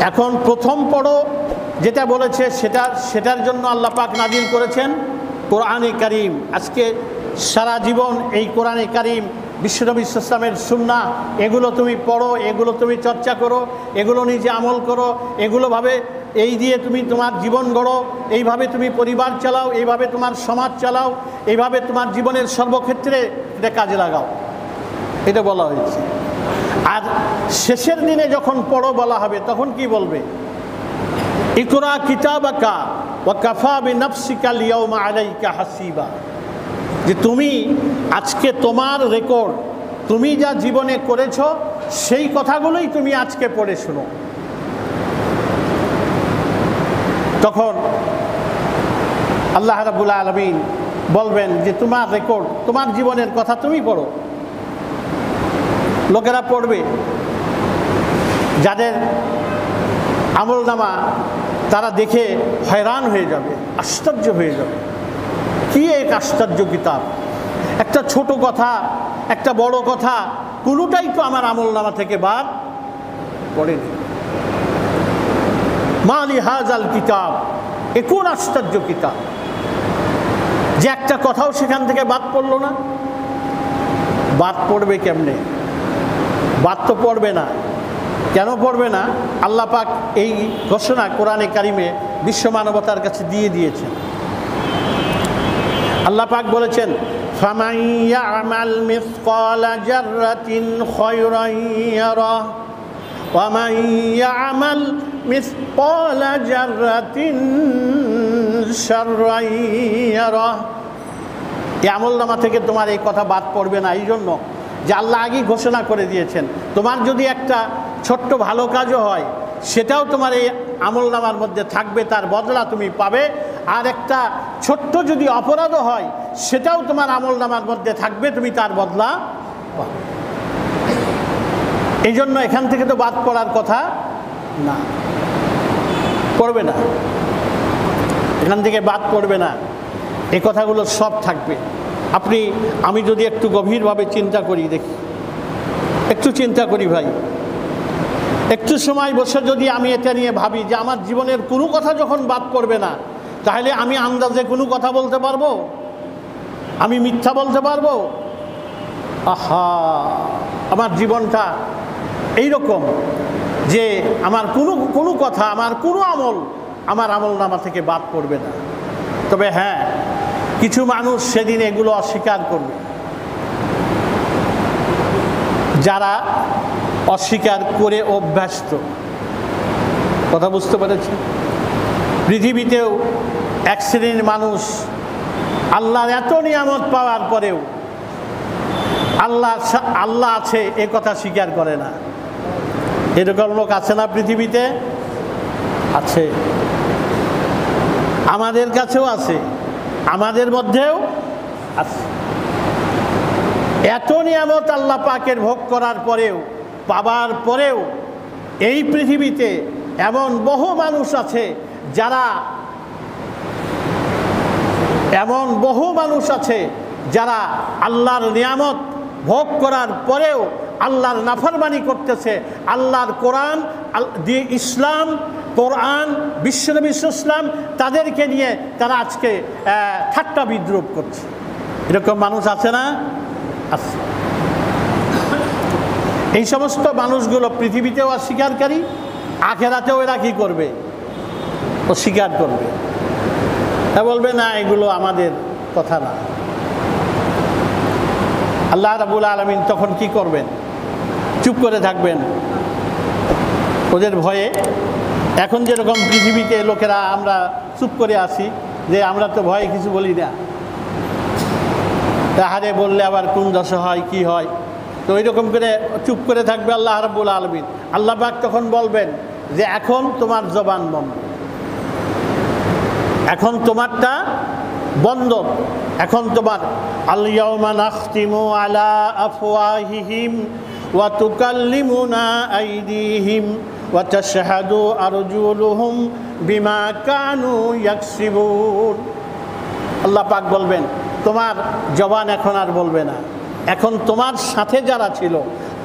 এখন প্রথম পড়ো যেটা বলেছে সেটার জন্য আল্লাহ পাক নাজিল করেছেন কোরআনে কারীম। আজকে সারা জীবন এই কোরআনে কারীম, বিশ্বনবী ইসলামের সুন্নাহ, এগুলো তুমি পড়ো, এগুলো তুমি চর্চা করো, এগুলো নিজে আমল করো, এগুলোভাবে এই দিয়ে তুমি তোমার জীবন গড়ো, এইভাবে তুমি পরিবার চালাও, এইভাবে তোমার সমাজ চালাও, এইভাবে তোমার জীবনের সর্বক্ষেত্রে এটা কাজে লাগাও, এটা বলা হয়েছে। আর শেষের দিনে যখন পড়ো বলা হবে তখন কি বলবে? ইকরা কিতাবাকা ওয়া কাফা বিনাফসিকা লিয়াউমা আলাইকা হাসিবা, যে তুমি আজকে তোমার রেকর্ড, তুমি যা জীবনে করেছো সেই কথাগুলোই তুমি আজকে পড়ে শোনো। তখন আল্লাহ রাব্বুল আলামিন বলবেন যে তোমার রেকর্ড, তোমার জীবনের কথা তুমি পড়ো। লোকেরা পড়বে, যাদের আমলনামা তারা দেখে হয়রান হয়ে যাবে, আশ্চর্য হয়ে যাবে, কি এক আশ্চর্য কিতাব! একটা ছোট কথা, একটা বড় কথা, কোনোটাই তো আমার আমলনামা থেকে বাদ পড়েনি। মালি হাজাল কিতাব, এ কোন আশ্চর্য কিতাব যে একটা কথাও সেখান থেকে বাদ পড়লো না। বাদ পড়বে কেমনে? বাদ তো পড়বে না। কেন পড়বে না? আল্লাহ পাক এই ঘোষণা কোরআনে কারিমে বিশ্ব মানবতার কাছে দিয়ে দিয়েছেন। আল্লাহ পাক বলেছেন, ফামান ইয়ামাল মিসকালা জাররাতিন খায়রান ইয়ারাহ ওয়া মান ইয়ামাল মিসকালা জাররাতিন শাররান ইয়ারাহ। এই আমলনামা থেকে তোমার এই কথা বাদ পড়বে না, এই জন্য যে আল্লাহ আগেই ঘোষণা করে দিয়েছেন তোমার যদি একটা ছোট্ট ভালো কাজও হয় সেটাও তোমার এই আমলনামার মধ্যে থাকবে, তার বদলা তুমি পাবে। আর একটা ছোট্ট যদি অপরাধও হয় সেটাও তোমার আমলনামার মধ্যে থাকবে, তুমি তার বদলা পাবে। এই জন্য এখান থেকে তো বাদ পড়ার কথা না, পড়বে না, এখান থেকে বাদ পড়বে না, এই কথাগুলো সব থাকবে। আমি যদি একটু গভীরভাবে চিন্তা করি, দেখি, একটু চিন্তা করি ভাই, একটু সময় বসে যদি আমি এটা নিয়ে ভাবি যে আমার জীবনের কোনো কথা যখন বাদ পড়বে না, তাহলে আমি আন্দাজে কোনো কথা বলতে পারবো? আমি মিথ্যা বলতে পারবো? আহা, আমার জীবনটা এইরকম যে আমার কোনো কথা, আমার কোনো আমল আমার আমলনামা থেকে বাদ পড়বে না। তবে হ্যাঁ, কিছু মানুষ সেদিন এগুলো অস্বীকার করবে, যারা অস্বীকার করে অভ্যস্ত। কথা বুঝতে পেরেছি? পৃথিবীতেও এক শ্রেণীর মানুষ আল্লাহর এত নিয়ামত পাওয়ার পরেও আল্লাহ আছে এ কথা স্বীকার করে না। এরকম লোক আছে না পৃথিবীতে? আছে, আমাদের কাছেও আছে, আমাদের মধ্যেও আছে। এত নিয়ামত আল্লাহ পাকের ভোগ করার পরেও, পাবার পরেও এই পৃথিবীতে এমন বহু মানুষ আছে যারা আল্লাহর নিয়ামত ভোগ করার পরেও আল্লাহর নাফরমানি করতেছে। আল্লাহর কোরআন দিয়ে ইসলাম, কোরআন, বিশ্বনবী ইসলাম, তাদেরকে নিয়ে তারা আজকে ঠাট্টা বিদ্রুপ করছে। এরকম মানুষ আছে না? আছে। এই সমস্ত মানুষগুলো পৃথিবীতেও অস্বীকারী, আখেরাতেও এরা কি করবে? অস্বীকার করবে। তা বলবে না এগুলো আমাদের কথা না। আল্লাহ রাব্বুল আলামিন তখন কি করবেন? চুপ করে থাকবেন ওদের ভয়ে। এখন যেরকম পৃথিবীতে লোকেরা আমরা চুপ করে আসি যে আমরা তো ভয়ে কিছু বলি না, তাহারে বললে আবার কোন দশা হয়, কি হয়, তো ওই রকম করে চুপ করে থাকবে আল্লাহ রাব্বুল আলামিন। আল্লাহ পাক তখন বলবেন যে এখন তোমার জবান বন্ধ, এখন তোমারটা বন্ধ, এখন তোমার আল ইয়াউমা নাখতিমু আলা আফওয়াহিহিম ওয়া তুকাল্লিমুনা আইদিহিম ওয়া তাশহাদু আরজুলুহুম বিমা কানু ইয়াকসিবুন। আল্লাহ পাক বলবেন তোমার জবান এখন আর বলবে না, এখন তোমার সাথে যারা ছিল,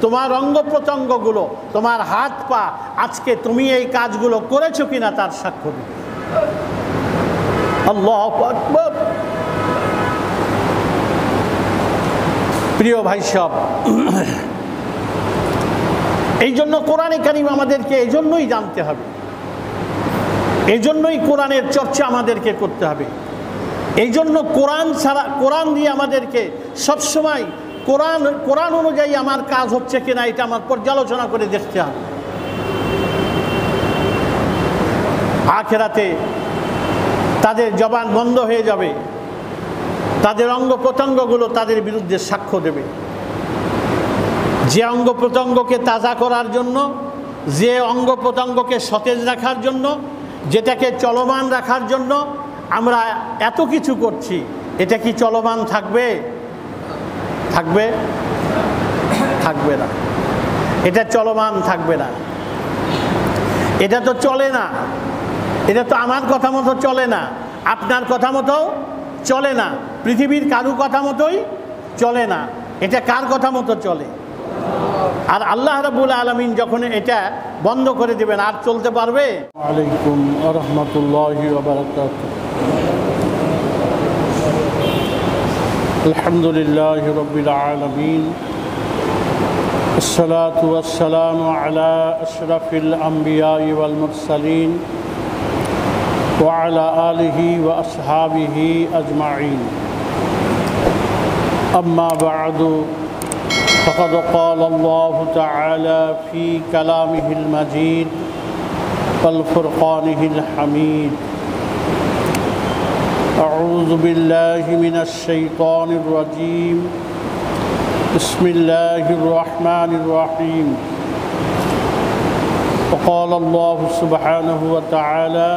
তোমার অঙ্গ প্রত্যঙ্গগুলো, তোমার হাত পা আজকে তুমি এই কাজগুলো করেছো কিনা তার সাক্ষ্য দিবে। আল্লাহু আকবার। প্রিয় ভাই সব, এই জন্য কোরআনে কারিম আমাদেরকে এই জন্যই জানতে হবে, এই জন্যই কোরআনের চর্চা আমাদেরকে করতে হবে, এই জন্য কোরআন ছাড়া, কোরআন দিয়ে আমাদেরকে সবসময় কোরআন অনুযায়ী আমার কাজ হচ্ছে কিনা এটা আমার পর্যালোচনা করে দেখতে হবে। আখিরাতে তাদের জবান বন্ধ হয়ে যাবে, তাদের অঙ্গ প্রত্যঙ্গগুলো তাদের বিরুদ্ধে সাক্ষ্য দেবে। যে অঙ্গ প্রত্যঙ্গকে তাজা করার জন্য, যে অঙ্গ প্রত্যঙ্গকে সতেজ রাখার জন্য, যেটাকে চলমান রাখার জন্য আমরা এত কিছু করছি, এটা কি চলমান থাকবে? থাকবে? থাকবে না। এটা চলমান থাকবে না, এটা তো চলে না, এটা তো আমার কথা মতো চলে না, আপনার কথা মতো চলে না, পৃথিবীর কারু কথা মতোই চলে না। এটা কার কথা মতো চলে? আর আল্লাহ রাব্বুল আলামিন যখন এটা বন্ধ করে দিবেন আর চলতে পারবে? আলাইকুম ওয়া রাহমাতুল্লাহি ওয়া বারাকাতুহু। আলহামদুলিল্লাহি রাব্বিল আলামিন, আসসালাতু ওয়াসসালামু আলা আশরাফিল আমবিয়া ওয়াল মুরসালিন ওয়া আলা আলিহি ওয়া আসহাবিহি আজমাইন। আম্মা বা'দু, فقد قال الله تعالى في كلامه المجيد والفرقانه الحميد: أعوذ بالله من الشيطان الرجيم، بسم الله الرحمن الرحيم. وقال الله سبحانه وتعالى: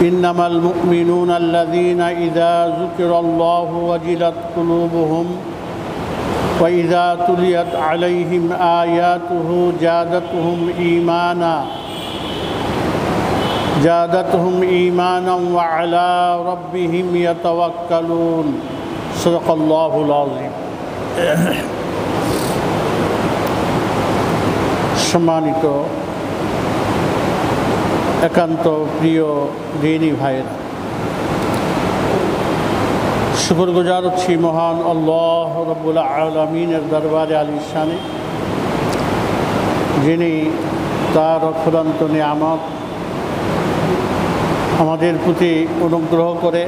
إنما المؤمنون الذين إذا ذكر الله وجلت قلوبهم وإذا تليت عليهم آياته زادتهم إيمانا وعلى ربهم يتوكلون. صدق الله العظيم. সম্মানিত একান্ত প্রিয় দিনী ভাইয়েরা, শুকরগুজার হচ্ছি মহান আল্লাহ রাব্বুল আলামিনের দরবারে আলিশানে, যিনি তার অফুরন্ত নিয়ামত আমাদের প্রতি অনুগ্রহ করে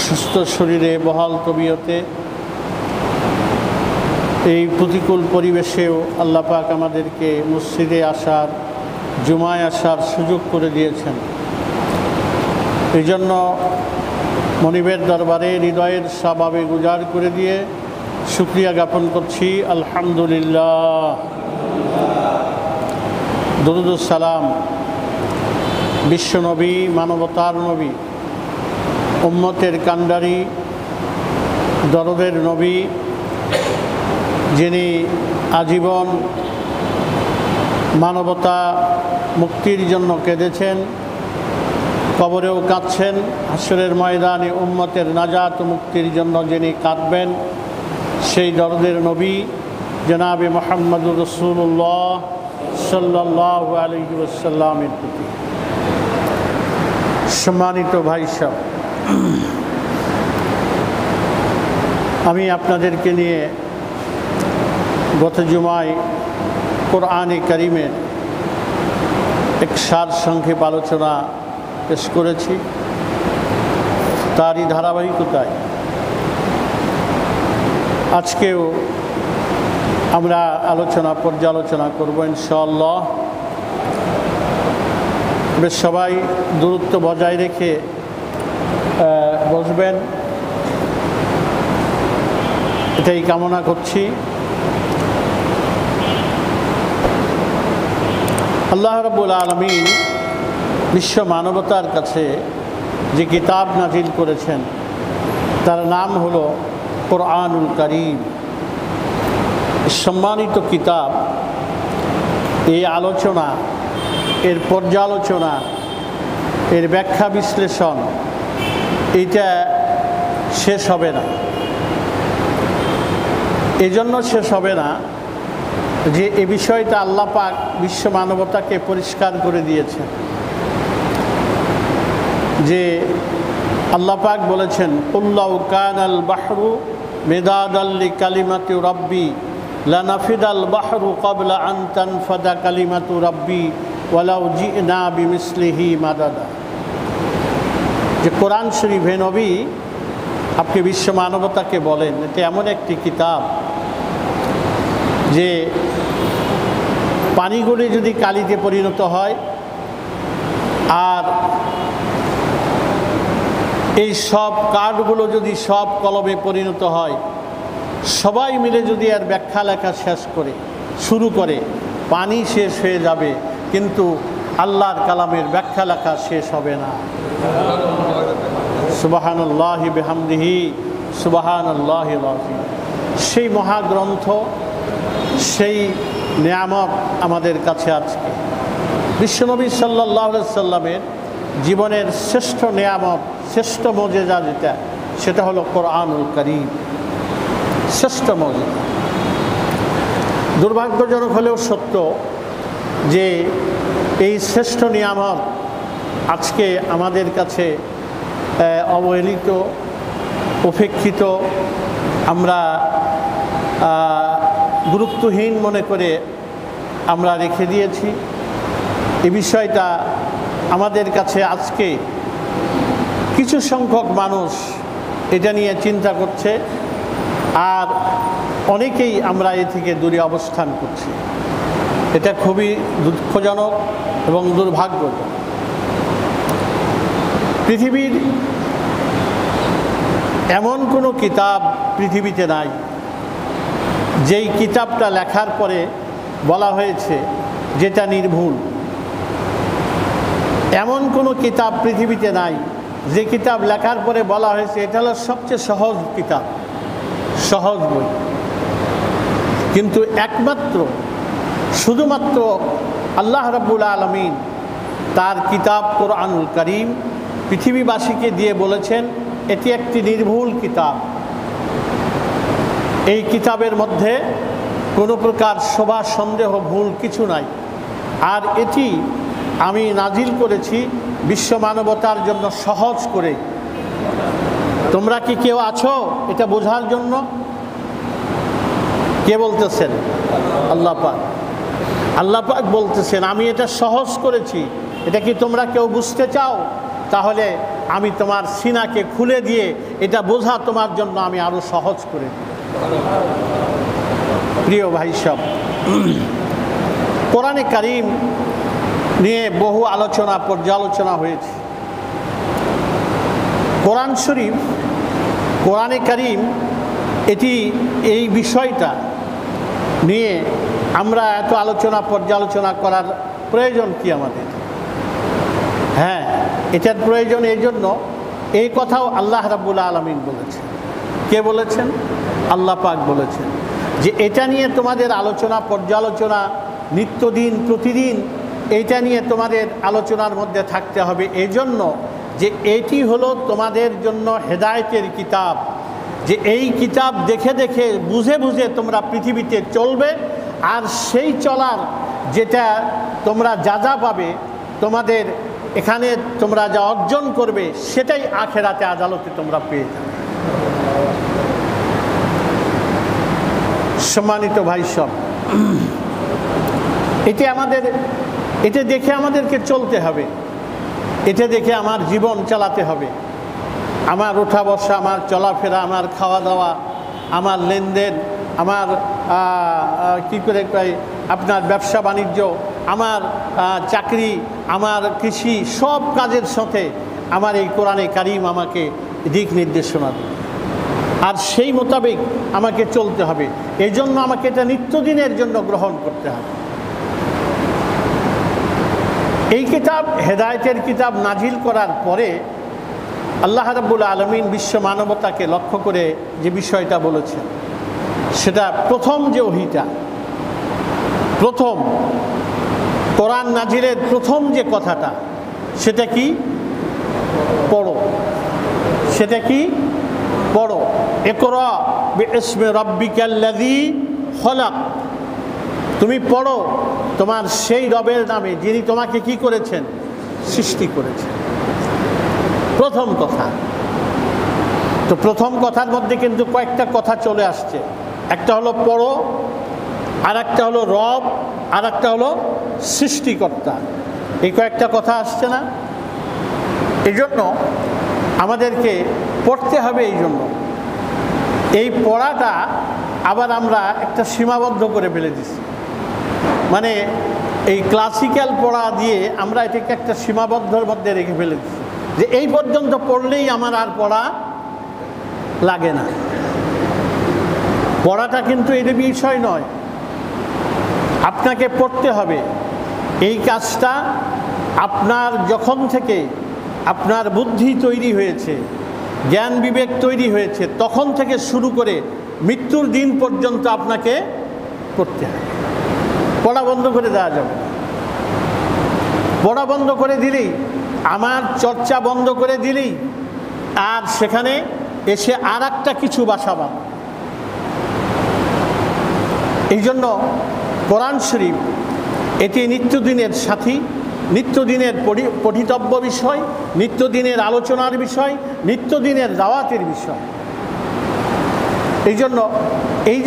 সুস্থ শরীরে, বহাল তবিয়তে, এই প্রতিকূল পরিবেশেও আল্লাহ পাক আমাদেরকে মসজিদে আসার, জুমায় আসার সুযোগ করে দিয়েছেন। এই জন্য মনিবের দরবারে হৃদয়ের স্বভাবে গুজার করে দিয়ে শুকরিয়া জ্ঞাপন করছি। আলহামদুলিল্লাহ। দরুদ ও সালাম বিশ্বনবী, মানবতার নবী, উম্মতের কান্ডারি, দরদের নবী, যিনি আজীবন মানবতা মুক্তির জন্য কেঁদেছেন, কবরেও কাঁদছেন, হাসরের ময়দানে উম্মতের নাজাত মুক্তির জন্য যিনি কাঁদবেন, সেই দরদের নবী জনাবে মুহাম্মদুর রাসূলুল্লাহ সাল্লাল্লাহু আলাইহি ওয়াসাল্লামের প্রতি। সম্মানিত ভাই সব, আমি আপনাদেরকে নিয়ে গত জুমায় কোরআনে কারিমের এক সারসংক্ষেপ আলোচনা পেশ করেছি। তারই ধারাবাহিকতায় আজকেও আমরা পর্যালোচনা করব ইনশাআল্লাহ। বেশ সবাই দূরত্ব বজায় রেখে বসবেন, এটাই কামনা করছি। আল্লাহ রাব্বুল আলামিন বিশ্ব মানবতার কাছে যে কিতাব নাজিল করেছেন তার নাম হলো কোরআনুল কারীম। সম্মানিত কিতাব, এই আলোচনা, এর পর্যালোচনা, এর ব্যাখ্যা বিশ্লেষণ এইটা শেষ হবে না। এজন্য শেষ হবে না যে এ বিষয়টা আল্লাহ পাক বিশ্ব মানবতাকে পরিষ্কার করে দিয়েছেন, যে আল্লাহ পাক বলেছেন কুল্লাউ কানাল বাহরু মিদাদাল লিকালিমাতি রাব্বি লানাফিদাল বাহরু ক্বাবলা আন তানফাদা কালিমাতু রাব্বি ওয়ালাউ জিনা বিমিসলিহি মাদাদা। যে কোরআন শরীফে নবী আপনি বিশ্ব মানবতাকে বলেন এটা এমন একটি কিতাব যে পানিগুলি যদি কালিতে পরিণত হয় আর এই সব কার্ডগুলো যদি সব কলমে পরিণত হয়, সবাই মিলে যদি এর ব্যাখ্যা লেখা শেষ করে শুরু করে, পানি শেষ হয়ে যাবে কিন্তু আল্লাহর কালামের ব্যাখ্যা লেখা শেষ হবে না। সুবহানাল্লাহি বিহামদিহি সুবহানাল্লাহিল আযীম। সেই মহাগ্রন্থ, সেই নিয়ামত আমাদের কাছে আজকে বিশ্বনবী সাল্লাল্লাহু আলাইহি সাল্লামের জীবনের শ্রেষ্ঠ নিয়ামত, শ্রেষ্ঠ মুজিজা যেটা, সেটা হলো কোরআনুল কারীম, শ্রেষ্ঠ মুজিজা। দুর্ভাগ্যজনক হলেও সত্য যে এই শ্রেষ্ঠ নিয়ামত আজকে আমাদের কাছে অবহেলিত, উপেক্ষিত, আমরা গুরুত্বহীন মনে করে আমরা রেখে দিয়েছি। এই বিষয়টা আমাদের কাছে আজকে কিছু সংখ্যক মানুষ এটা নিয়ে চিন্তা করছে, আর অনেকেই আমরা এ থেকে দূরে অবস্থান করছি। এটা খুবই দুঃখজনক এবং দুর্ভাগ্যজনক। পৃথিবীর এমন কোনো কিতাব পৃথিবীতে নাই যেই কিতাবটা লেখার পরে বলা হয়েছে যেটা নির্ভুল। এমন কোনো কিতাব পৃথিবীতে নাই যে কিতাব লেখার পরে বলা হয়েছে এটা হলো সবচেয়ে সহজ কিতাব, সহজ বই। কিন্তু একমাত্র শুধুমাত্র আল্লাহ রাব্বুল আলামিন তার কিতাব কোরআনুল কারীম পৃথিবীবাসীকে দিয়ে বলেছেন এটি একটি নির্ভুল কিতাব। এই কিতাবের মধ্যে কোনো প্রকার শোভা সন্দেহ ভুল কিছু নাই। আর এটি আমি নাজিল করেছি বিশ্ব মানবতার জন্য সহজ করে। তোমরা কি কেউ আছো এটা বোঝার জন্য? কে বলতেছেন? আল্লাহ পাক। আল্লাহ পাক বলতেছেন আমি এটা সহজ করেছি। এটা কি তোমরা কেউ বুঝতে চাও? তাহলে আমি তোমার সিনাকে খুলে দিয়ে এটা বোঝা তোমার জন্য আমি আরো সহজ করে দিই। প্রিয় ভাই সব, কোরআনে কারীম নিয়ে বহু আলোচনা পর্যালোচনা হয়েছে। কোরআন শরীফ, কোরআনে কারীম, এটি এই বিষয়টা নিয়ে আমরা এত আলোচনা পর্যালোচনা করার প্রয়োজন কি আমাদের? হ্যাঁ, এটার প্রয়োজন এই জন্য, এই কথাও আল্লাহ রাব্বুল আলামিন বলেছেন। কে বলেছেন? আল্লাহ পাক বলেছেন যে এটা নিয়ে তোমাদের আলোচনা পর্যালোচনা নিত্যদিন প্রতিদিন এইটা নিয়ে তোমাদের আলোচনার মধ্যে থাকতে হবে। এই জন্য যে এটি হলো তোমাদের জন্য হেদায়েতের কিতাব, যে এই কিতাব দেখে দেখে বুঝে বুঝে তোমরা পৃথিবীতে চলবে, আর সেই চলার যেটা তোমরা যা যা পাবে, তোমাদের এখানে তোমরা যা অর্জন করবে সেটাই আখেরাতে আদালতে তোমরা পেয়ে যাবে। সম্মানিত ভাই সব, এটা দেখে আমাদেরকে চলতে হবে, এটা দেখে আমার জীবন চালাতে হবে। আমার ওঠা বসা, আমার চলাফেরা, আমার খাওয়া দাওয়া, আমার লেনদেন, আমার কি করে আপনার ব্যবসা বাণিজ্য, আমার চাকরি, আমার কৃষি, সব কাজের সাথে আমার এই কোরআনে কারীম আমাকে দিক নির্দেশনা দেবে, আর সেই মোতাবেক আমাকে চলতে হবে। এই জন্য আমাকে এটা নিত্যদিনের জন্য গ্রহণ করতে হবে। এই কিতাব হেদায়েতের কিতাব নাজিল করার পরে আল্লাহ রাব্বুল আলামিন বিশ্ব মানবতাকে লক্ষ্য করে যে বিষয়টা বলেছেন, সেটা প্রথম যে ওহীটা, প্রথম কোরআন নাজিলের প্রথম যে কথাটা, সেটা কি? পড়ো। সেটা কি? পড়ো। ইকরা বিইসমি রাব্বিকাল্লাযী খলাক, তুমি পড়ো তোমার সেই রবের নামে যিনি তোমাকে কি করেছেন, সৃষ্টি করেছেন। প্রথম কথা। তো প্রথম কথার মধ্যে কিন্তু কয়েকটা কথা চলে আসছে। একটা হলো পড়ো, আর একটা হলো রব, আর একটা হলো সৃষ্টিকর্তা। এই কয়েকটা কথা আসছে না? এই জন্য আমাদেরকে পড়তে হবে। এই জন্য এই পড়াটা আবার আমরা একটা সীমাবদ্ধ করে ফেলে দিচ্ছি। মানে এই ক্লাসিক্যাল পড়া দিয়ে আমরা এটাকে একটা সীমাবদ্ধর মধ্যে রেখে ফেলে দিচ্ছি, যে এই পর্যন্ত পড়লেই আমার আর পড়া লাগে না। পড়াটা কিন্তু এর বিষয় নয়, আপনাকে পড়তে হবে। এই কাজটা আপনার যখন থেকে আপনার বুদ্ধি তৈরি হয়েছে, জ্ঞান বিবেক তৈরি হয়েছে, তখন থেকে শুরু করে মৃত্যুর দিন পর্যন্ত আপনাকে পড়তে হবে। পড়া বন্ধ করে দেওয়া যাবে না। পড়া বন্ধ করে দিলেই, আমার চর্চা বন্ধ করে দিলেই আর সেখানে এসে আর একটা কিছু বাসা বাঁধে। এই জন্য কোরআন শরীফ এটি নিত্যদিনের সাথী, নিত্যদিনের পঠিতব্য বিষয়, নিত্যদিনের আলোচনার বিষয়, নিত্যদিনের দাওয়াতের বিষয়। এই জন্য এই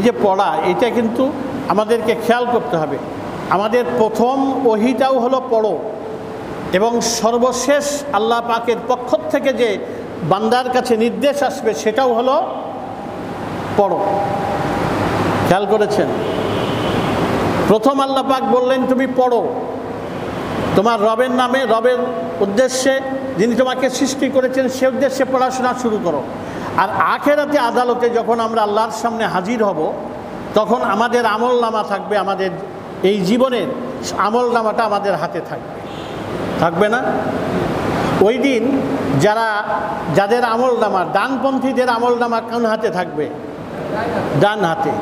যে পড়া এটা কিন্তু আমাদেরকে খেয়াল করতে হবে। আমাদের প্রথম ওহীটাও হলো পড়ো, এবং সর্বশেষ আল্লাহ পাকের পক্ষ থেকে যে বান্দার কাছে নির্দেশ আসবে সেটাও হলো পড়ো। খেয়াল করেছেন? প্রথম আল্লাহ পাক বললেন তুমি পড়ো, তোমার রবের নামে, রবের উদ্দেশ্যে, যিনি তোমাকে সৃষ্টি করেছেন সে উদ্দেশ্যে পড়াশোনা শুরু করো। আর আখেরাতে আদালতে যখন আমরা আল্লাহর সামনে হাজির হব, তখন আমাদের আমল নামা থাকবে, আমাদের এই জীবনের আমল নামাটা আমাদের হাতে থাকবে না? ওই দিন যাদের আমল নামা, ডানপন্থীদের আমল নামা কোন হাতে থাকবে? ডান হাতে।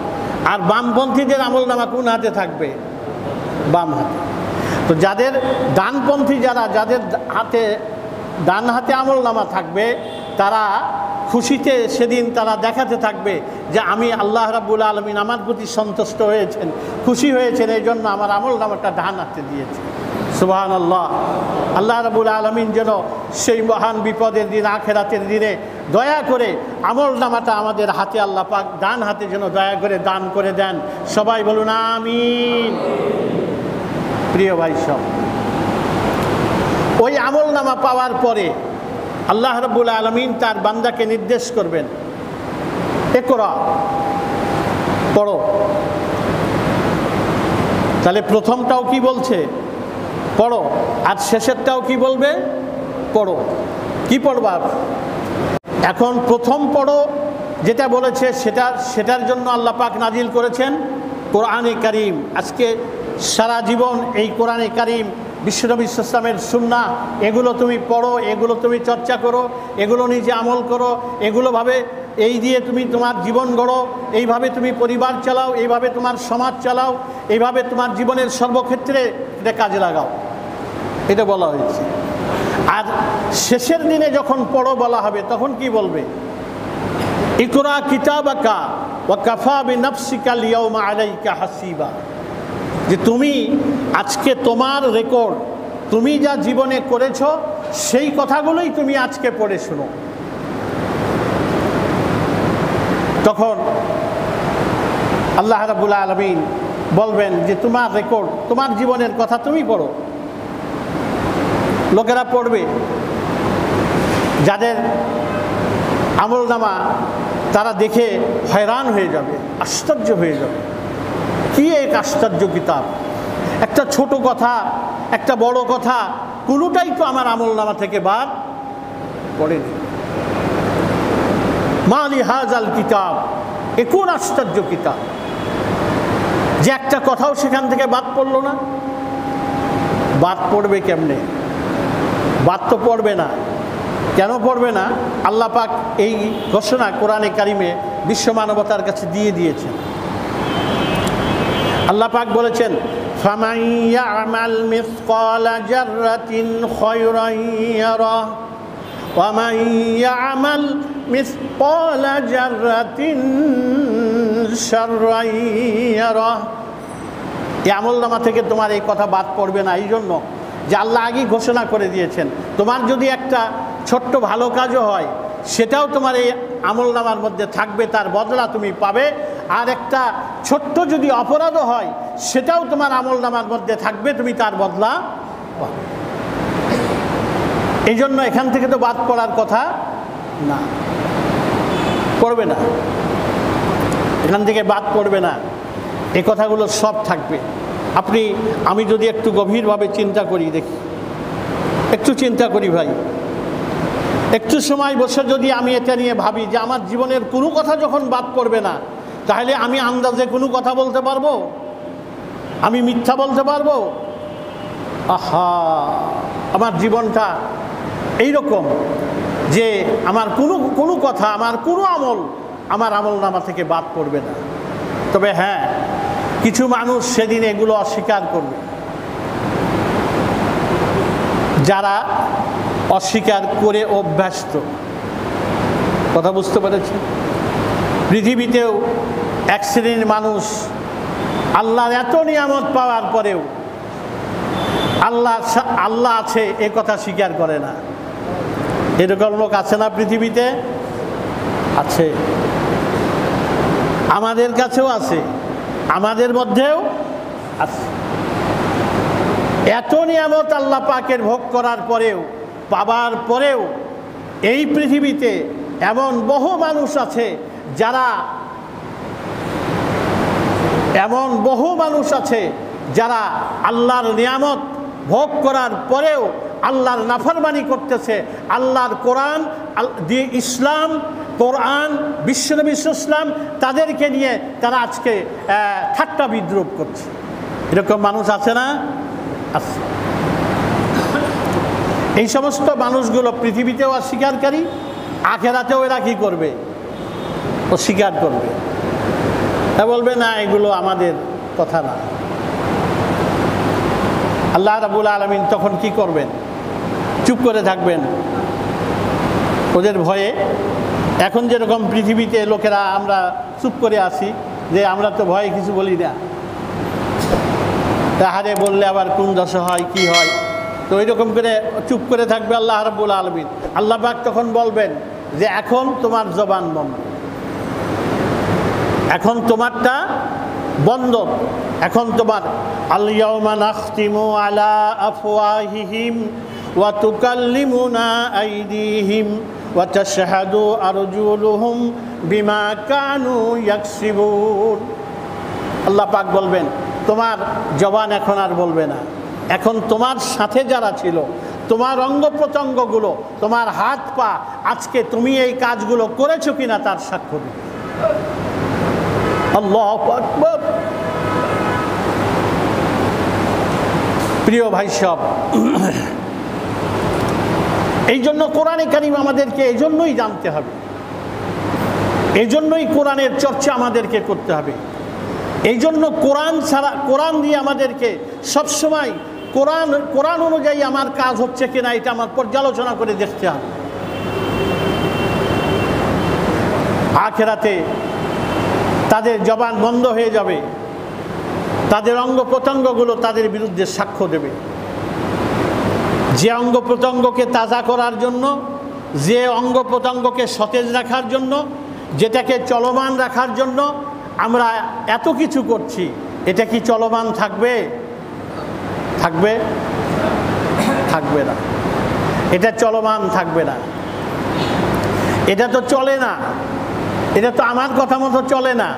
আর বামপন্থীদের আমল নামা কোন হাতে থাকবে? বাম হাতে। তো যাদের ডানপন্থী যাদের ডান হাতে আমল নামা থাকবে, তারা খুশিতে সেদিন তারা দেখাতে থাকবে যে আমি আল্লাহ রাব্বুল আলামিন আমার প্রতি সন্তুষ্ট হয়েছেন, খুশি হয়েছেন, এই জন্য আমার আমল নামাটা ডান হাতে দিয়েছে। সুবহানাল্লাহ। আল্লাহ রাব্বুল আলামিন যেন সেই মহান বিপদের দিন, আখিরাতের দিনে দয়া করে আমল নামাটা আমাদের হাতে, আল্লাহ পাক ডান হাতে যেন দয়া করে দান করে দেন। সবাই বলুন আমিন। প্রিয় ভাই সব, ওই আমল নামা পাওয়ার পরে আল্লাহ রাব্বুল আলামিন তার বান্দাকে নির্দেশ করবেন, ইকরা, পড়ো। তাহলে প্রথমটাও কি বলছে? পড়ো। আর শেষেরটাও কি বলবে? পড়ো। কি পড়বা? এখন প্রথম পড়ো যেটা বলেছে সেটার জন্য আল্লাহ পাক নাজিল করেছেন কোরআনে কারীম। আজকে সারা জীবন এই কোরআনে কারীম, বিশ্বনবী সাল্লাল্লাহু আলাইহি ওয়াসাল্লামের সুন্নাহ, এগুলো তুমি পড়ো, এগুলো তুমি চর্চা করো, এগুলো নিজে আমল করো, এগুলোভাবে এই দিয়ে তুমি তোমার জীবন গড়ো, এইভাবে তুমি পরিবার চালাও, এইভাবে তোমার সমাজ চালাও, এইভাবে তোমার জীবনের সর্বক্ষেত্রে এটা কাজে লাগাও, এটা বলা হয়েছে। আর শেষের দিনে যখন পড়ো বলা হবে, তখন কি বলবে? ইকরা কিতাবাকা ওয়া কাফা বিনাফসিকা আল-ইয়াওমা আলাইকা হাসিবা। যে তুমি আজকে তোমার রেকর্ড, তুমি যা জীবনে করেছো সেই কথাগুলোই তুমি আজকে পড়ে শোনো। তখন আল্লাহ রাব্বুল আলামিন বলবেন যে তোমার রেকর্ড, তোমার জীবনের কথা তুমি পড়ো। লোকেরা পড়বে, যাদের আমলনামা তারা দেখে হয়রান হয়ে যাবে, আশ্চর্য হয়ে যাবে। কি এক আশ্চর্য কিতাব! একটা ছোট কথা, একটা বড় কথা, কোনোটাই তো আমার আমলনামা থেকে বাদ পড়েনি। মালি হাজাল কিতাব, এ কোন আশ্চর্য কিতাব যে একটা কথাও সেখান থেকে বাদ পড়লো না। বাদ পড়বে কেমনে? বাদ তো পড়বে না। কেন পড়বে না? আল্লাহ পাক এই ঘোষণা কোরআনে কারিমে বিশ্ব মানবতার কাছে দিয়ে দিয়েছেন। আল্লাহ পাক বলেছেন, ফামান ইয়ামাল মিসকালা জাররাতিন খায়রান ইয়ারা ومن يعمل مثقال ذرة شرا يره। এই আমলনামা থেকে তোমার এই কথা বাদ পড়বে না, এই জন্য যে আল্লাহ আগেই ঘোষণা করে দিয়েছেন তোমার যদি একটা ছোট্ট ভালো কাজও হয় সেটাও তোমার এই আমলনামার মধ্যে থাকবে, তার বদলা তুমি পাবে। আর একটা ছোট্ট যদি অপরাধও হয় সেটাও তোমার আমলনামার মধ্যে থাকবে, তুমি তার বদলা পাবে। এই জন্য এখান থেকে তো বাদ পড়ার কথা না, পড়বে না, এখান থেকে বাদ পড়বে না, এই কথাগুলো সব থাকবে। আমি যদি একটু গভীরভাবে চিন্তা করি, দেখি একটু চিন্তা করি ভাই, একটু সময় বসে যদি আমি এটা নিয়ে ভাবি যে আমার জীবনের কোনো কথা যখন বাদ পড়বে না, তাহলে আমি আন্দাজে কোনো কথা বলতে পারবো? আমি মিথ্যা বলতে পারবো? আহা, আমার জীবনটা এইরকম যে আমার কোনো কথা, আমার কোনো আমল আমার আমলনামা থেকে বাদ পড়বে না। তবে হ্যাঁ, কিছু মানুষ সেদিন এগুলো অস্বীকার করবে, যারা অস্বীকার করে অভ্যস্ত। কথা বুঝতে পেরেছি? পৃথিবীতেও এক শ্রেণীর মানুষ আল্লাহর এত নিয়ামত পাওয়ার পরেও আল্লাহ আছে এ কথা স্বীকার করে না। এরকম লোক আছে না পৃথিবীতে? আছে, আমাদের কাছেও আছে, আমাদের মধ্যেও আছে। এত নিয়ামত আল্লাহ পাকের ভোগ করার পরেও, পাবার পরেও এই পৃথিবীতে এমন বহু মানুষ আছে যারা আল্লাহর নিয়ামত ভোগ করার পরেও আল্লাহর নাফরমানি করতেছে। আল্লাহর কোরআন দিয়ে ইসলাম, কোরআন, বিশ্বনবী ইসলাম, তাদেরকে নিয়ে তারা আজকে ঠাট্টা বিদ্রুপ করছে। এরকম মানুষ আছে না? আছে। এই সমস্ত মানুষগুলো পৃথিবীতেও অস্বীকারী, আখেরাতেও এরা কি করবে? অস্বীকার করবে, বলবে না এগুলো আমাদের কথা না। আল্লাহ রাব্বুল আলামিন তখন কি করবেন? চুপ করে থাকবেন ওদের ভয়ে। এখন যেরকম পৃথিবীতে লোকেরা আমরা চুপ করে আছি যে আমরা তো ভয়ে কিছু বলি না, তাহারে বললে আবার কোন দশা হয়, কি হয়, তো ওইরকম করে চুপ করে থাকবে আল্লাহ রাব্বুল আলামিন। আল্লাহ পাক তখন বলবেন যে এখন তোমার জবান বন্ধ, এখন তোমারটা বন্ধ, এখন তোমার আল-ইয়াওমা নাখতিমু আলা আফওয়াহিহিম ওয়া তুকাল্লিমুনা আইদিহিম ওয়া তাশহাদু আরজুলুহুম বিমা কানু ইয়াকসিবুন। আল্লাহ পাক বলবেন তোমার জবান এখন আর বলবে না, এখন তোমার সাথে যারা ছিল, তোমার অঙ্গ প্রত্যঙ্গগুলো, তোমার হাত পা, আজকে তুমি এই কাজগুলো করেছো কিনা তার সাক্ষ্য দিবে। আল্লাহু আকবার। প্রিয় ভাই সব, এই জন্য কোরআনে কারীম আমাদেরকে এই জন্যই জানতে হবে, এই জন্যই কোরআনের চর্চা আমাদেরকে করতে হবে, এই জন্য কোরআন দিয়ে আমাদেরকে সবসময় কোরআন অনুযায়ী আমার কাজ হচ্ছে কিনা এটা আমার পর্যালোচনা করে দেখতে হবে। আখিরাতে তাদের জবান বন্ধ হয়ে যাবে, তাদের অঙ্গ প্রত্যঙ্গগুলো তাদের বিরুদ্ধে সাক্ষ্য দেবে। যে অঙ্গ প্রত্যঙ্গকে তাজা করার জন্য, যে অঙ্গ প্রত্যঙ্গকে সতেজ রাখার জন্য, যেটাকে চলমান রাখার জন্য আমরা এত কিছু করছি, এটা কি চলমান থাকবে? থাকবে? থাকবে না। এটা চলমান থাকবে না, এটা তো চলে না, এটা তো আমার কথা মতো চলে না,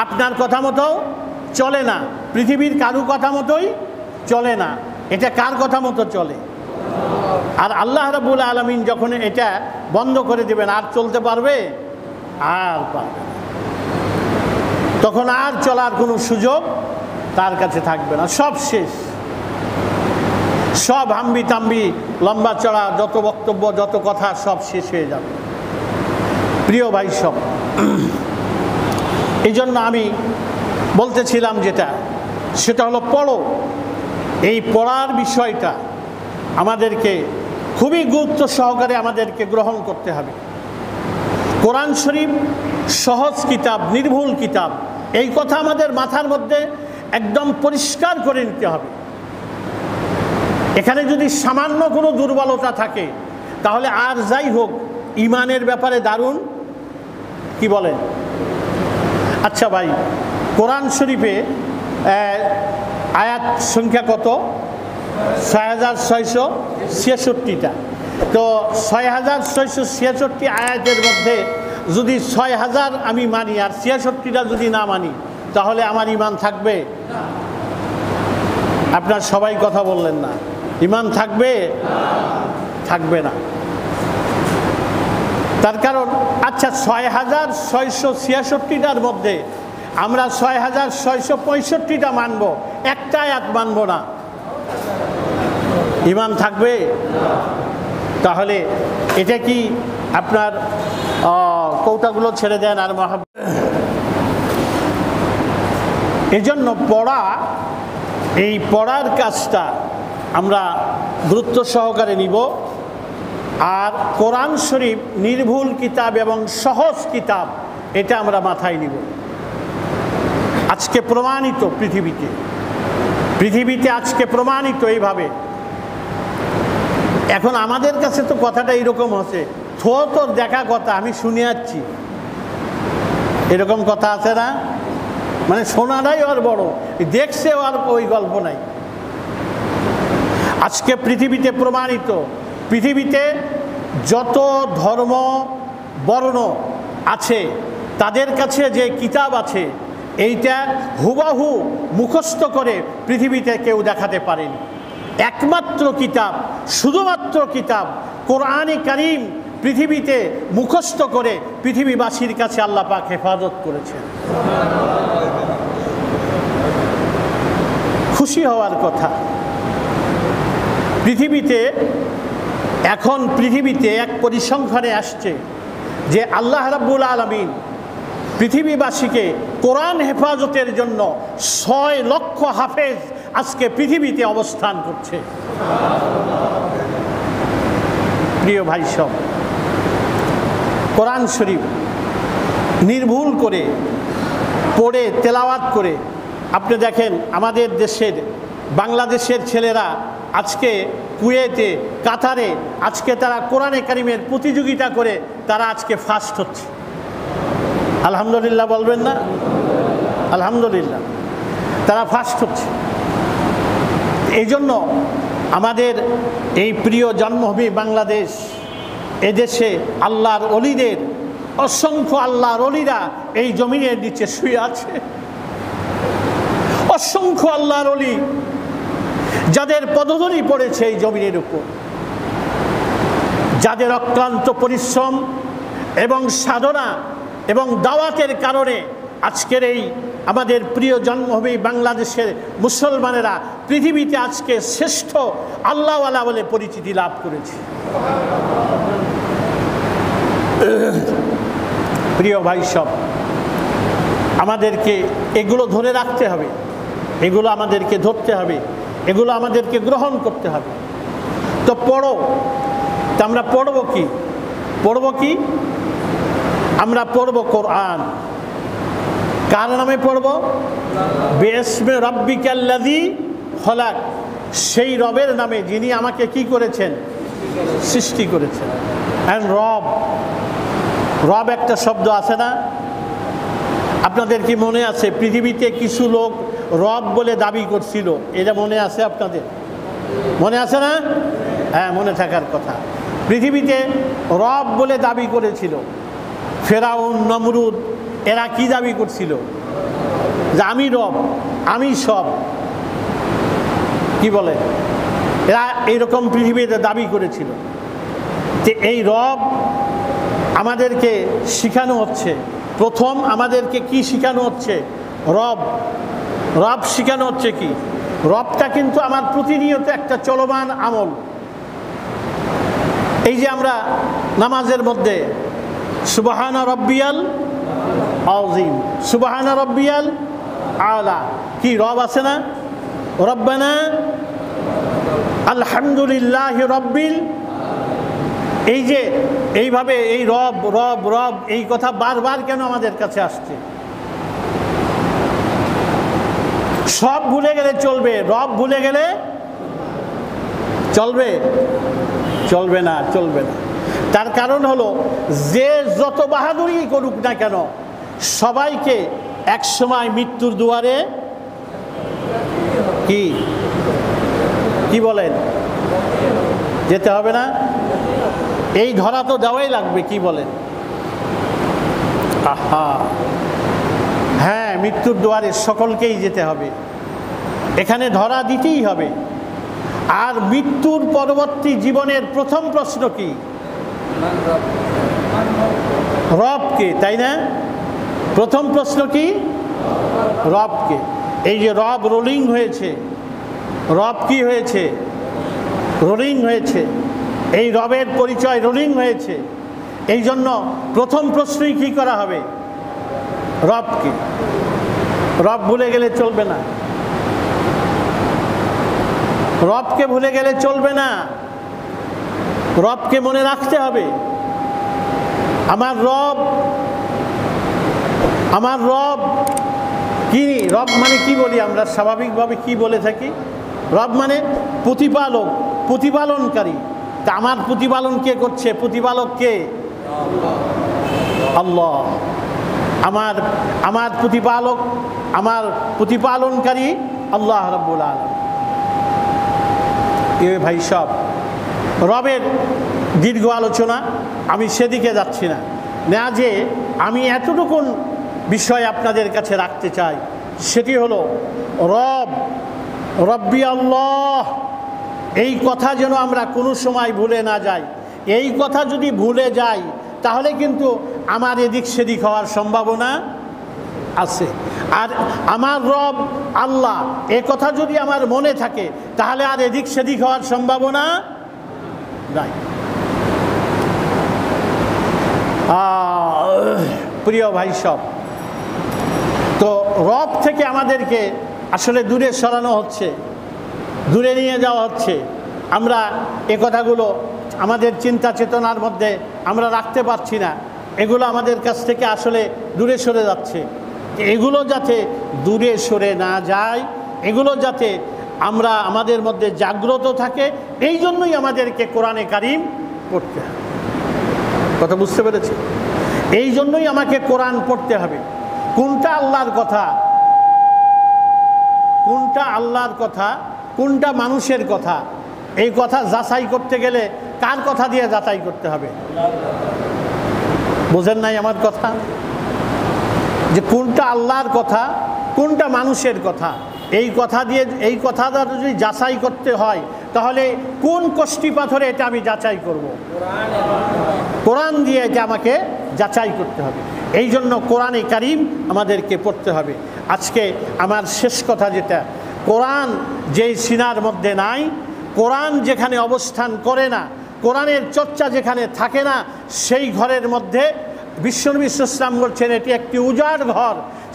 আপনার কথা মতো চলে না, পৃথিবীর কারু কথা মতোই চলে না। এটা কার কথা মতো চলে? আর আল্লাহ রাব্বুল আলামিন যখন এটা বন্ধ করে দেবেন, আর চলতে পারবে? আর পারবে না। তখন আর চলার কোনো সুযোগ তার কাছে থাকবে না, সব শেষ। সব হাম্বি তাম্বি, লম্বা চড়া যত বক্তব্য, যত কথা, সব শেষ হয়ে যাবে। প্রিয় ভাই সব, এই জন্য আমি বলতেছিলাম সেটা হলো পড়ো। এই পড়ার বিষয়টা আমাদেরকে খুবই গুরুত্ব সহকারে আমাদেরকে গ্রহণ করতে হবে। কোরআন শরীফ সহজ কিতাব, নির্ভুল কিতাব, এই কথা আমাদের মাথার মধ্যে একদম পরিষ্কার করে নিতে হবে। এখানে যদি সামান্য কোনো দুর্বলতা থাকে তাহলে আর যাই হোক ইমানের ব্যাপারে দারুণ কি বলেন। আচ্ছা ভাই, কোরআন শরীফে আয়াত সংখ্যা কত? 6666টা। তো 6666 আয়াতের মধ্যে যদি 6000 আমি মানি আর 66টা যদি না মানি তাহলে আমার ইমান থাকবে? আপনার সবাই কথা বললেন না। ইমান থাকবে? থাকবে না। তার কারণ আচ্ছা 6666টার মধ্যে আমরা 6665টা মানব, একটা আয়াত মানব না, ইমান থাকবে? তাহলে এটা কি আপনার কৌটাগুলো ছেড়ে দেন আর এজন্য এই পড়ার কাজটা আমরা গুরুত্ব সহকারে নিব। আর কোরআন শরীফ নির্ভুল কিতাব এবং সহজ কিতাব, এটা আমরা মাথায় নিব। আজকে প্রমাণিত পৃথিবীতে আজকে প্রমাণিত এইভাবে। এখন আমাদের কাছে তো কথাটা এইরকম হচ্ছে, তোর দেখা কথা আমি শুনে যাচ্ছি, এরকম কথা আছে না? মানে শোনাটাই আর বড়, দেখছে আর ওই গল্প নাই। আজকে পৃথিবীতে প্রমাণিত, পৃথিবীতে যত ধর্ম বর্ণ আছে তাদের কাছে যে কিতাব আছে এইটা হুবাহু মুখস্থ করে পৃথিবীতে কেউ দেখাতে পারেনি। একমাত্র কিতাব, শুধুমাত্র কিতাব কোরআনে কারীম পৃথিবীতে মুখস্থ করে পৃথিবীবাসীর কাছে আল্লাহ পাক হেফাজত করেছেন। খুশি হওয়ার কথা। এখন পৃথিবীতে এক পরিসংখ্যানে আসছে যে আল্লাহ রাব্বুল আলামিন পৃথিবীবাসীকে কোরআন হেফাজতের জন্য 6 লক্ষ হাফেজ আজকে পৃথিবীতে অবস্থান করছে। প্রিয় ভাই সব, কোরআন শরীফ নির্ভুল করে পড়ে তেলাওয়াত করে আপনি দেখেন আমাদের দেশের বাংলাদেশের ছেলেরা আজকে কুয়েতে, কাতারে আজকে তারা কোরআনে কারিমের প্রতিযোগিতা করে তারা আজকে ফার্স্ট হচ্ছে। আলহামদুলিল্লাহ বলবেন না? আলহামদুলিল্লাহ, তারা ফার্স্ট হচ্ছে। এই জন্য আমাদের এই প্রিয় জন্মভূমি বাংলাদেশ, এদেশে আল্লাহর অলিদের অসংখ্য আল্লাহর অলিরা এই জমিনের নিচে শুয়ে আছে। অসংখ্য আল্লাহর অলি যাদের পদধূলি পড়েছে এই জমিনের উপর, যাদের অক্লান্ত পরিশ্রম এবং সাধনা এবং দাওয়াতের কারণে আজকের এই আমাদের প্রিয় জন্মভূমি বাংলাদেশের মুসলমানেরা পৃথিবীতে আজকে শ্রেষ্ঠ আল্লাহওয়ালা বলে পরিচিতি লাভ করেছে। প্রিয় ভাই সব, আমাদেরকে এগুলো ধরে রাখতে হবে, এগুলো আমাদেরকে ধরতে হবে, এগুলো আমাদেরকে গ্রহণ করতে হবে। তো আমরা পড়ব কি? আমরা পড়ব কোরআন। কার নামে পড়ব? বিসমি রাব্বিকাল্লাযী খলাক, সেই রবের নামে যিনি আমাকে কি করেছেন? সৃষ্টি করেছেন। এন্ড রব একটা শব্দ আছে না? আপনাদের কি মনে আছে পৃথিবীতে কিছু লোক রব বলে দাবি করছিল? এটা মনে আছে আপনাদের? মনে আছে না? হ্যাঁ, মনে থাকার কথা। পৃথিবীতে রব বলে দাবি করেছিল। ফেরাউন, নমরুদ, এরা কি দাবি করছিল? যে আমি রব, আমি সব। কি বলে? এরা এইরকম পৃথিবীতে দাবি করেছিল। যে এই রব আমাদেরকে শিখানো হচ্ছে, প্রথম আমাদেরকে কি শিখানো হচ্ছে? রব শিখানো হচ্ছে কি? রবটা কিন্তু আমার প্রতিনিয়ত একটা চলমান আমল। এই যে আমরা নামাজের মধ্যে সুবহানা রব্বিয়াল আযীম, সুবহানা রব্বিয়াল আলা, কি রব আছে না? রব্বানা আলহামদুলিল্লাহি রব্বিল এই যে এইভাবে এই রব রব রব এই কথা বারবার কেন আমাদের কাছে আসছে? সব ভুলে গেলে চলবে, রব ভুলে গেলে চলবে? চলবে না, চলবে না। তার কারণ হলো, যে যত বাহাদুরি করুক না কেন, সবাইকে একসময় মৃত্যুর দুয়ারে কি কি বলেন, যেতে হবে না? এই ধরা তো দেওয়াই লাগবে, কি বলেন? আহা, হ্যাঁ, মৃত্যুর দুয়ারে সকলকেই যেতে হবে, এখানে ধরা দিতেই হবে। আর মৃত্যুর পরবর্তী জীবনের প্রথম প্রশ্ন কি? রবকে, তাই না? প্রথম প্রশ্ন কি? রবকে। এই যে রব রোলিং হয়েছে, রব কি হয়েছে? রোলিং হয়েছে। এই রবের পরিচয় রোলিং হয়েছে। এই জন্য প্রথম প্রশ্নই কি করা হবে? রবকে। রব ভুলে গেলে চলবে না, রবকে ভুলে গেলে চলবে না, রবকে মনে রাখতে হবে। আমার রব, আমার রব কি? রব মানে কি বলি আমরা স্বাভাবিকভাবে, কি বলে থাকি? রব মানে প্রতিপালক, প্রতিপালনকারী। তা আমার প্রতিপালন কে করছে? প্রতিপালক কে? আল্লাহ। আমার আমার প্রতিপালক, আমার প্রতিপালনকারী আল্লাহ রাব্বুল আলামিন। ভাই সব রবের দীর্ঘ আলোচনা, আমি সেদিকে যাচ্ছি না। না, যে আমি এতটুকুন বিষয় আপনাদের কাছে রাখতে চাই, সেটি হলো রব, রব্বি আল্লাহ। এই কথা যেন আমরা কোনো সময় ভুলে না যাই। এই কথা যদি ভুলে যাই, তাহলে কিন্তু আমার এদিক সেদিক হওয়ার সম্ভাবনা আছে। আর আমার রব আল্লাহ, এ কথা যদি আমার মনে থাকে, তাহলে আর এদিক সেদিক হওয়ার সম্ভাবনা নাই। প্রিয় ভাই সব, তো রব থেকে আমাদেরকে আসলে দূরে সরানো হচ্ছে, দূরে নিয়ে যাওয়া হচ্ছে। আমরা এ কথাগুলো আমাদের চিন্তা চেতনার মধ্যে আমরা রাখতে পারছি না। এগুলো আমাদের কাছ থেকে আসলে দূরে সরে যাচ্ছে। এগুলো যাতে দূরে সরে না যায়, এগুলো যাতে আমরা আমাদের মধ্যে জাগ্রত থাকে, এই জন্যই আমাদেরকে কোরআনে কারিম পড়তে হবে। কথা বুঝতে পেরেছি? এই জন্যই আমাকে কোরআন পড়তে হবে। কোনটা আল্লাহর কথা, কোনটা আল্লাহর কথা, কোনটা মানুষের কথা, এই কথা যাচাই করতে গেলে কার কথা দিয়ে যাচাই করতে হবে? বোঝেন নাই আমার কথা? যে কোনটা আল্লাহর কথা, কোনটা মানুষের কথা, এই কথা দিয়ে, এই কথাটা যদি যাচাই করতে হয়, তাহলে কোন কষ্টি পাথরে এটা আমি যাচাই করব? কোরআন দিয়ে এটা আমাকে যাচাই করতে হবে। এই জন্য কোরআনে কারিম আমাদেরকে পড়তে হবে। আজকে আমার শেষ কথা যেটা, কোরআন যেই সিনার মধ্যে নাই, কোরআন যেখানে অবস্থান করে না, কোরআনের চর্চা যেখানে থাকে না, সেই ঘরের মধ্যে বিশ্বনবী ইসলাম বলছেন এটি একটি উজাড় ঘর।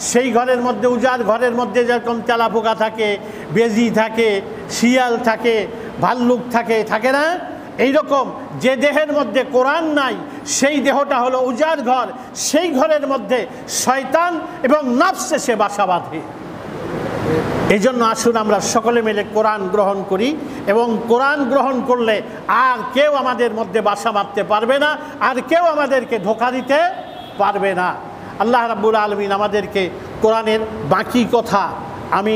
সেই ঘরের মধ্যে, উজাড় ঘরের মধ্যে যেরকম তেলাপোকা থাকে, বেজি থাকে, শিয়াল থাকে, ভাল্লুক থাকে, থাকে না? এইরকম যে দেহের মধ্যে কোরআন নাই, সেই দেহটা হলো উজাড় ঘর। সেই ঘরের মধ্যে শয়তান এবং নফস এসে বাসা বাঁধে। এই জন্য আসুন আমরা সকলে মিলে কোরআন গ্রহণ করি, এবং কোরআন গ্রহণ করলে আর কেউ আমাদের মধ্যে বাসা বাঁধতে পারবে না, আর কেউ আমাদেরকে ধোঁকা দিতে পারবে না। আল্লাহ রাব্বুল আলামিন আমাদেরকে কোরআনের বাকি কথা আমি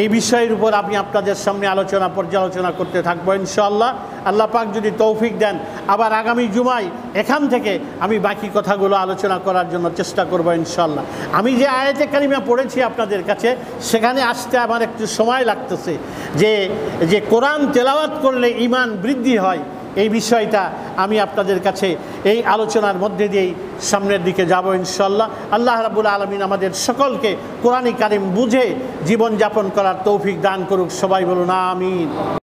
এই বিষয়ের উপর আমি আপনাদের সামনে পর্যালোচনা করতে থাকবো ইনশাআল্লাহ। আল্লাহ পাক যদি তৌফিক দেন, আবার আগামী জুমায় এখান থেকে আমি বাকি কথাগুলো আলোচনা করার জন্য চেষ্টা করবো ইনশাআল্লাহ। আমি যে আয়াতে কারিমা পড়েছি আপনাদের কাছে, সেখানে আসতে আমার একটু সময় লাগতেছে। যে কোরআন তেলাওয়াত করলে ঈমান বৃদ্ধি হয়, এই বিষয়টা আমি আপনাদের কাছে এই আলোচনার মধ্যে দিয়েই সামনের দিকে যাব ইনশাআল্লাহ। আল্লাহ রাব্বুল আলামিন আমাদের সকলকে কোরআনে কারিম বুঝে জীবনযাপন করার তৌফিক দান করুক। সবাই বলুন আমিন।